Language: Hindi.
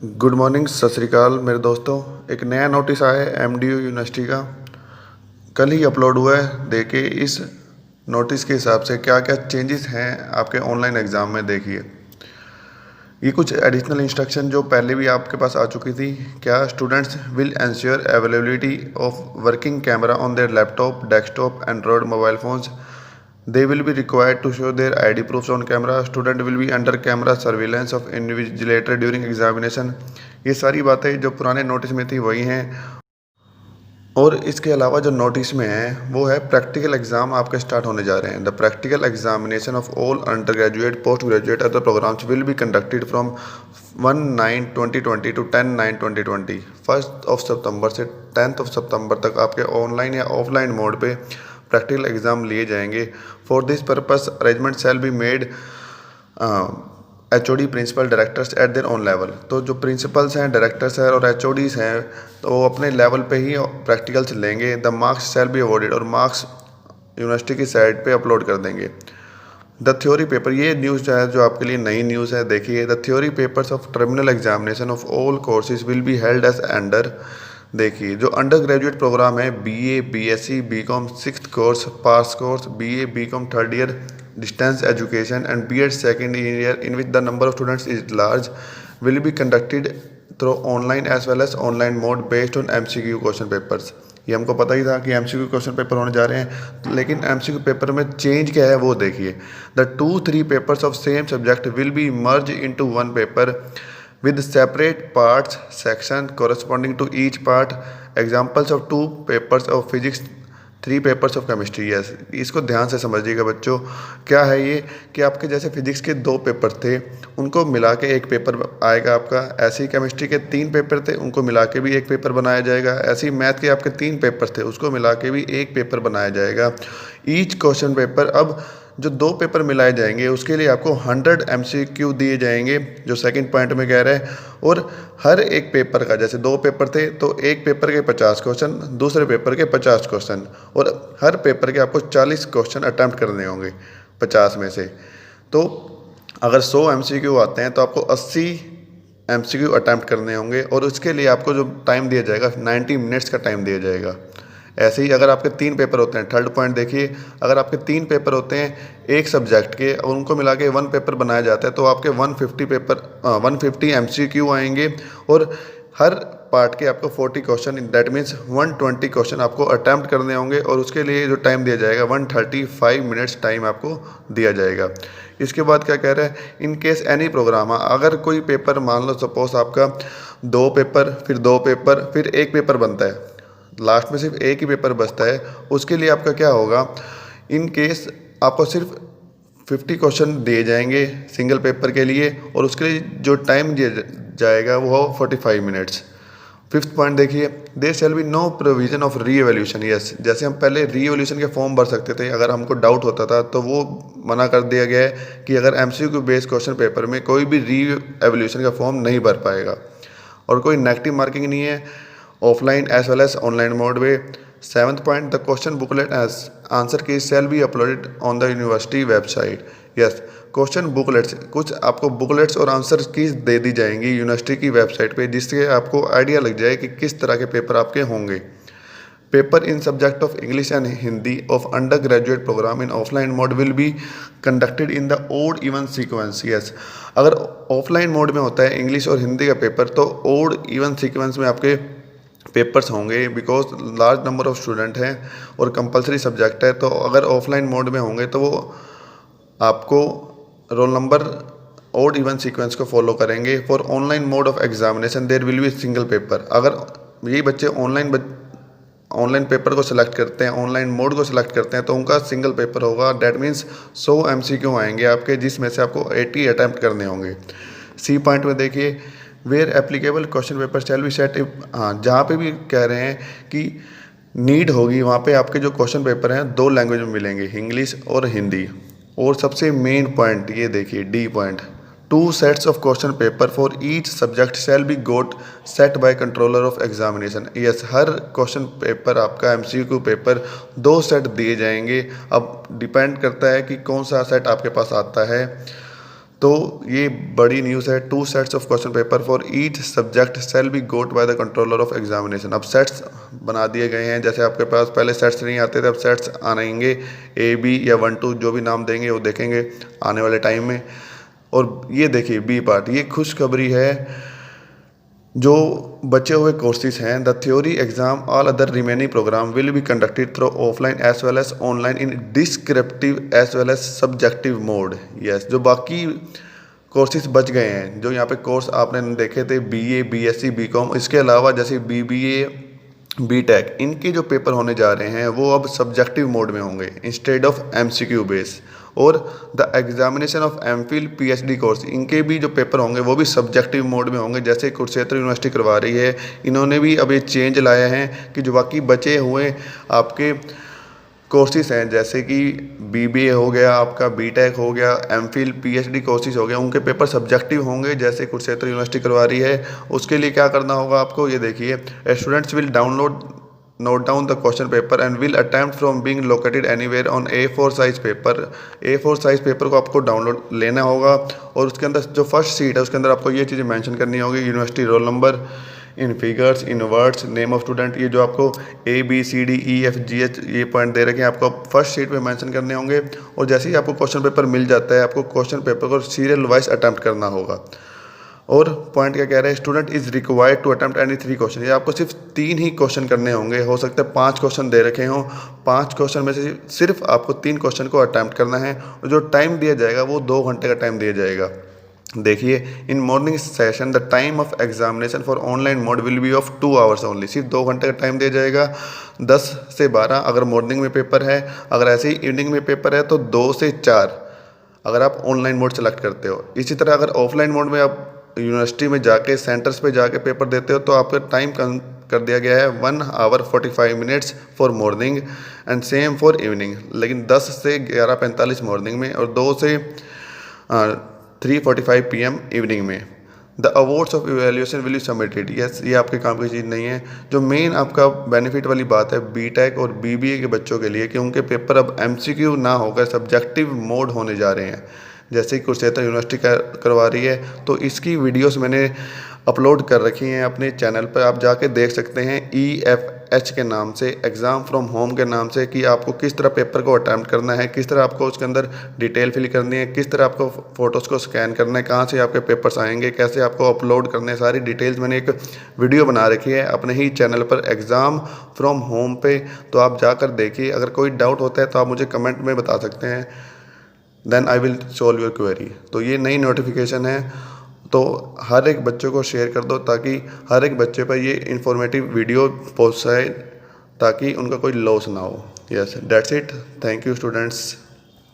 गुड मॉर्निंग, सत श्री अकाल मेरे दोस्तों। एक नया नोटिस आया है एमडीयू यूनिवर्सिटी का, कल ही अपलोड हुआ है। देखिए इस नोटिस के हिसाब से क्या क्या चेंजेस हैं आपके ऑनलाइन एग्ज़ाम में। देखिए ये कुछ एडिशनल इंस्ट्रक्शन जो पहले भी आपके पास आ चुकी थी। क्या students will ensure availability of working camera on their laptop, desktop, Android mobile phones. They will be required to show their ID proofs on camera. Student will be under camera surveillance of invigilator during examination. ये सारी बातें जो पुराने नोटिस में थी वही हैं। और इसके अलावा जो नोटिस में है वो है प्रैक्टिकल एग्जाम आपके स्टार्ट होने जा रहे हैं। The practical examination of all under graduate, post graduate other programmes will be conducted from 1/9/2020 to 10/9/2020। 1 सितंबर से 10 सितंबर तक आपके ऑनलाइन या ऑफलाइन मोड पे प्रैक्टिकल एग्जाम लिए जाएंगे। For this purpose arrangement shall be made HOD principal directors at their own level. तो जो प्रिंसिपल्स हैं, डायरेक्टर्स हैं और एचओडीज हैं तो वो अपने लेवल पे ही प्रैक्टिकल्स लेंगे। The marks shall be awarded, और मार्क्स यूनिवर्सिटी की साइट पे अपलोड कर देंगे। द थ्योरी पेपर, ये न्यूज़ है जो आपके लिए नई न्यूज़ है। देखिए the theory papers of terminal examination of all courses will be held as under. देखिए जो अंडर ग्रेजुएट प्रोग्राम है, BA, BSc, BCom 6th course, pass course, BA, BCom 3rd year distance education and BEd 2nd year in which the number of students is large will be conducted through online as well as online mode based on MCQ question papers. ये हमको पता ही था कि एमसीक्यू क्वेश्चन पेपर होने जा रहे हैं, लेकिन एमसीक्यू पेपर में चेंज क्या है वो देखिए। The 2-3 papers of same subject will be merge into one paper with separate parts section corresponding to each part. Examples of 2 papers of physics, 3 papers of chemistry. Yes, इसको ध्यान से समझिएगा बच्चों। क्या है ये कि आपके जैसे फिजिक्स के 2 पेपर थे उनको मिला के एक पेपर आएगा आपका। ऐसे ही केमिस्ट्री के 3 पेपर थे उनको मिला के भी एक पेपर बनाया जाएगा। ऐसे ही मैथ के आपके 3 पेपर थे उसको मिला के भी एक पेपर बनाया जाएगा। ईच क्वेश्चन पेपर, अब जो 2 पेपर मिलाए जाएंगे उसके लिए आपको 100 एमसीक्यू दिए जाएंगे जो सेकंड पॉइंट में कह रहे हैं। और हर एक पेपर का, जैसे 2 पेपर थे तो एक पेपर के 50 क्वेश्चन, दूसरे पेपर के 50 क्वेश्चन, और हर पेपर के आपको 40 क्वेश्चन अटैम्प्ट करने होंगे 50 में से। तो अगर 100 एमसीक्यू आते हैं तो आपको 80 एमसीक्यू अटैम्प्ट करने होंगे, और उसके लिए आपको जो टाइम दिया जाएगा 90 मिनट्स का टाइम दिया जाएगा। ऐसे ही अगर आपके 3 पेपर होते हैं, थर्ड पॉइंट देखिए, अगर आपके 3 पेपर होते हैं एक सब्जेक्ट के और उनको मिला के 1 पेपर बनाया जाता है तो आपके 150 एमसीक्यू आएंगे, और हर पार्ट के आपको 40 क्वेश्चन, दैट मीन्स 120 क्वेश्चन आपको अटैम्प्ट करने होंगे, और उसके लिए जो टाइम दिया जाएगा 135 मिनट्स टाइम आपको दिया जाएगा। इसके बाद क्या कह रहे हैं, इन केस एनी प्रोग्राम, अगर कोई पेपर मान लो सपोज आपका 2 पेपर, फिर 2 पेपर, फिर एक पेपर बनता है, लास्ट में सिर्फ एक ही पेपर बचता है, उसके लिए आपका क्या होगा, इन केस आपको सिर्फ 50 क्वेश्चन दिए जाएंगे सिंगल पेपर के लिए, और उसके लिए जो टाइम दिया जाएगा वो हो 45 मिनट्स। 5th पॉइंट देखिए, there shall be no provision of re evaluation. Yes, जैसे हम पहले री एवोल्यूशन के फॉर्म भर सकते थे, अगर हमको डाउट होता था तो वो मना कर दिया गया है कि अगर एमसीक्यू बेस्ड क्वेश्चन पेपर में कोई भी री एवोल्यूशन का फॉर्म नहीं भर पाएगा, और कोई नेगेटिव मार्किंग नहीं है offline as well as online mode में। 7th point, the question booklet as answer key shall be uploaded on the university website. Yes, question booklets, कुछ आपको बुकलेट्स और आंसर कीज दे दी जाएंगी यूनिवर्सिटी की वेबसाइट पे, जिससे आपको आइडिया लग जाए कि किस तरह के पेपर आपके होंगे। Paper in subject of English and Hindi of under graduate programme in offline mode will be conducted in the odd even sequence. Yes, अगर ऑफलाइन मोड में होता है इंग्लिश और हिंदी का पेपर तो ओड इवन सीक्वेंस में आपके पेपर्स होंगे, because large number of student हैं और कंपलसरी सब्जेक्ट है। तो अगर ऑफलाइन मोड में होंगे तो वो आपको roll number odd even sequence को फॉलो करेंगे। For online mode of examination there will be single paper. अगर यही बच्चे ऑनलाइन पेपर को सिलेक्ट करते हैं, ऑनलाइन मोड को सिलेक्ट करते हैं तो उनका सिंगल पेपर होगा। डैट मीन्स 100 एमसीक्यू आएंगे आपके, जिसमें से आपको 80 अटैम्प्ट करने होंगे। सी पॉइंट में देखिए, where applicable question paper shall be set. हाँ, जहाँ पे भी कह रहे हैं कि नीड होगी वहाँ पे आपके जो क्वेश्चन पेपर हैं 2 लैंग्वेज में मिलेंगे, इंग्लिश और हिंदी। और सबसे मेन पॉइंट ये देखिए, D point, 2 sets of question paper for each subject shall be got set by controller of examination. Yes, हर क्वेश्चन पेपर आपका एमसीक्यू पेपर 2 सेट दिए जाएंगे। अब डिपेंड करता है कि कौन सा सेट आपके पास आता है। तो ये बड़ी न्यूज़ है। 2 sets of question paper for each subject shall be got by the controller of examination. अब सेट्स बना दिए गए हैं, जैसे आपके पास पहले सेट्स नहीं आते थे, अब सेट्स आएंगे। ए बी या 1 2 जो भी नाम देंगे वो देखेंगे आने वाले टाइम में। और ये देखिए बी पार्ट, ये खुशखबरी है। जो बचे हुए कोर्सेज हैं, the theory exam all other remaining programme will be conducted through offline as well as online in descriptive as well as subjective mode. Yes, जो बाकी कोर्सेज बच गए हैं, जो यहाँ पे कोर्स आपने देखे थे बीए, बीएससी, बीकॉम, इसके अलावा जैसे बीबीए, बीटेक, इनके जो पेपर होने जा रहे हैं वो अब सब्जेक्टिव मोड में होंगे इंस्टेड ऑफ एमसीक्यू बेस। और the examination of MPhil PhD course, इनके भी जो पेपर होंगे वो भी सब्जेक्टिव मोड में होंगे, जैसे कुरुक्षेत्र यूनिवर्सिटी करवा रही है। इन्होंने भी अब ये चेंज लाया है कि जो बाकी बचे हुए आपके कोर्सेज हैं, जैसे कि बीबीए हो गया, आपका बीटेक हो गया, एमफिल पीएचडी कोर्सेज हो गया, उनके पेपर सब्जेक्टिव होंगे जैसे कुरुक्षेत्र यूनिवर्सिटी करवा रही है। उसके लिए क्या करना होगा आपको, ये देखिए, students will note down the question paper and will attempt from being located anywhere on A4 size paper. A4 size paper को आपको डाउनलोड लेना होगा और उसके अंदर जो फर्स्ट सीट है उसके अंदर आपको ये चीज़ें मेंशन करनी होगी, university roll number in figures, in words, name of student, ये जो आपको ABCDEFGH ये पॉइंट दे रखे हैं आपको फर्स्ट सीट पे मेंशन करने होंगे। और जैसे ही आपको क्वेश्चन पेपर मिल जाता है, आपको क्वेश्चन पेपर को सीरियल वाइज अटैम्प्ट करना होगा। और पॉइंट क्या कह रहे हैं, student is required to attempt any 3 question. ये आपको सिर्फ 3 ही क्वेश्चन करने होंगे, हो सकता है 5 क्वेश्चन दे रखे हों, 5 क्वेश्चन में से सिर्फ आपको 3 क्वेश्चन को अटैम्प्ट करना है। और जो टाइम दिया जाएगा वो 2 घंटे का टाइम दिया जाएगा। देखिए, in morning session the time of examination for online mode will B of 2 hours only. सिर्फ 2 घंटे का टाइम दिया जाएगा, 10 से 12 अगर मॉर्निंग में पेपर है, अगर ऐसे ही इवनिंग में पेपर है तो 2 से 4 अगर आप ऑनलाइन मोड सेलेक्ट करते हो। इसी तरह अगर ऑफलाइन मोड में आप यूनिवर्सिटी में जाके सेंटर्स पे जाके पेपर देते हो तो आपका टाइम कम कर दिया गया है 1 hour 45 minutes for morning and same for evening. लेकिन 10 से 11:45 मॉर्निंग में और 2 से 3:45 PM इवनिंग में। The awards of evaluation will be submitted. Yes, ये आपके काम की चीज़ नहीं है। जो मेन आपका बेनिफिट वाली बात है बीटेक और बीबीए के बच्चों के लिए कि उनके पेपर अब एमसीक्यू ना होकर सब्जेक्टिव मोड होने जा रहे हैं, जैसे कि कुरुक्षेत्र यूनिवर्सिटी करवा रही है। तो इसकी वीडियोस मैंने अपलोड कर रखी हैं अपने चैनल पर, आप जाके देख सकते हैं। EFH के नाम से, एग्ज़ाम फ्रॉम होम के नाम से, कि आपको किस तरह पेपर को अटैम्प्ट करना है, किस तरह आपको उसके अंदर डिटेल फिल करनी है, किस तरह आपको फ़ोटोज़ को स्कैन करना है, कहाँ से आपके पेपर्स आएंगे, कैसे आपको अपलोड करने हैं, सारी डिटेल्स मैंने एक वीडियो बना रखी है अपने ही चैनल पर एग्ज़ाम फ्रॉम होम पे। तो आप जाकर देखिए। अगर कोई डाउट होता है तो आप मुझे कमेंट में बता सकते हैं, then I will solve your query. तो ये नई नोटिफिकेशन है, तो हर एक बच्चे को शेयर कर दो ताकि हर एक बच्चे पर ये इन्फॉर्मेटिव वीडियो पहुँच जाए, ताकि उनका कोई लॉस ना हो। Yes, that's it. Thank you students.